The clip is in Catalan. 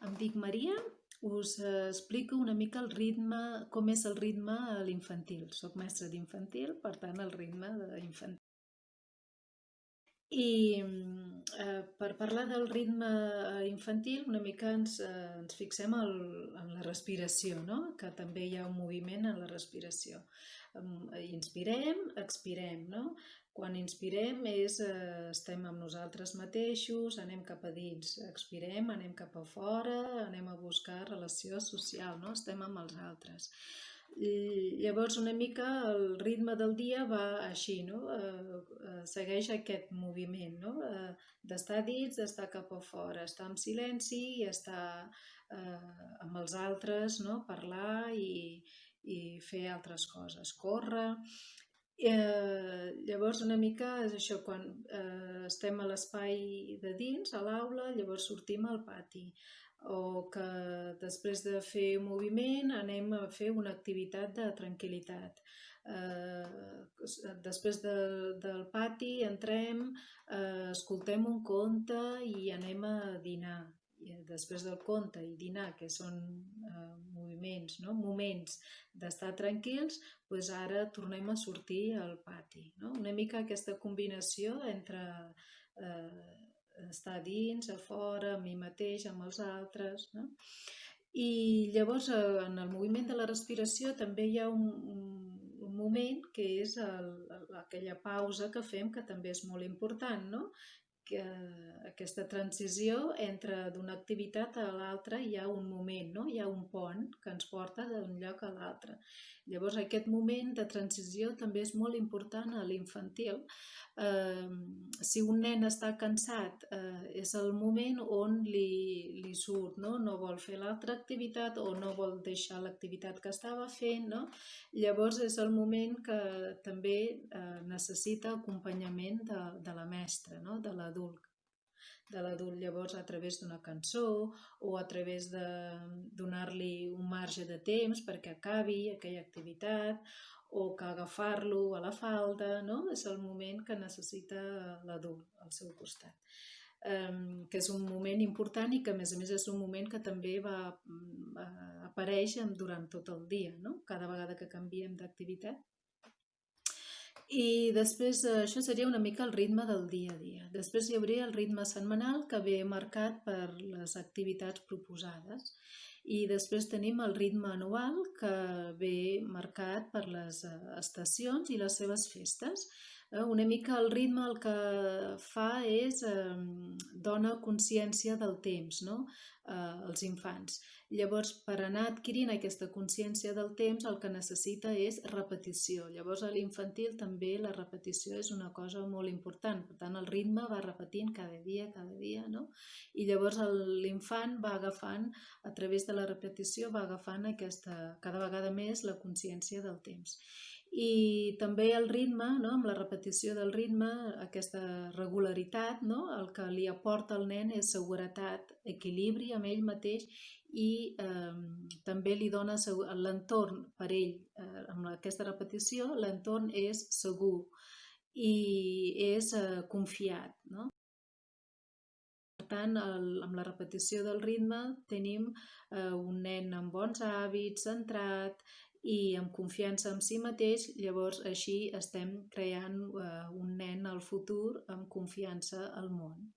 Em dic Maria, us explico una mica el ritme, com és el ritme a l'infantil. Soc mestra d'infantil, per tant el ritme d'infantil. I per parlar del ritme infantil, una mica ens fixem en la respiració, no? Que també hi ha un moviment en la respiració. Inspirem, expirem, no? Quan inspirem estem amb nosaltres mateixos, anem cap a dins, expirem, anem cap a fora, anem a buscar relació social, no? Estem amb els altres. I llavors una mica el ritme del dia va així, no? Segueix aquest moviment, no? D'estar dins, d'estar cap a fora, estar en silenci i estar amb els altres, no? Parlar i fer altres coses, córrer. Llavors una mica és això, quan estem a l'espai de dins, a l'aula, llavors sortim al pati, o que després de fer un moviment anem a fer una activitat de tranquil·litat. Després del pati entrem, escoltem un conte i anem a dinar. I després del conte i dinar, que són moviments, no? Moments d'estar tranquils, doncs ara tornem a sortir al pati, no? Una mica aquesta combinació entre estar dins, a fora, amb mi mateix, amb els altres, no? I llavors en el moviment de la respiració també hi ha un moment que és aquella pausa que fem, que també és molt important, no? Que aquesta transició entre d'una activitat a l'altra hi ha un moment, no? Hi ha un pont que ens porta d'un lloc a l'altre. Llavors aquest moment de transició també és molt important a l'infantil. Si un nen està cansat, és el moment on li surt, no? No vol fer l'altra activitat o no vol deixar l'activitat que estava fent, no? Llavors és el moment que també necessita acompanyament de la mestra, no? De l'adult. Llavors a través d'una cançó o a través de donar-li un marge de temps perquè acabi aquella activitat o que agafar-lo a la falda, no? És el moment que necessita l'adult al seu costat. Que és un moment important i que a més és un moment que també apareix durant tot el dia, no? Cada vegada que canviem d'activitat. I després això seria una mica el ritme del dia a dia. Després hi hauria el ritme setmanal que ve marcat per les activitats proposades i després tenim el ritme anual que ve marcat per les estacions i les seves festes. Una mica el ritme el que fa és dona consciència del temps, no? Als infants. Llavors, per anar adquirint aquesta consciència del temps, el que necessita és repetició. Llavors, a l'infantil també la repetició és una cosa molt important. Per tant, el ritme va repetint cada dia, no? I llavors l'infant va agafant, a través de la repetició, va agafant cada vegada més la consciència del temps. I també el ritme, no? Amb la repetició del ritme, aquesta regularitat, no? El que li aporta al nen és seguretat, equilibri amb ell mateix i també li dona l'entorn per ell. Amb aquesta repetició l'entorn és segur i és confiat, no? Per tant, amb la repetició del ritme tenim un nen amb bons hàbits, centrat i amb confiança en si mateix. Llavors així estem creant un nen al futur amb confiança al món.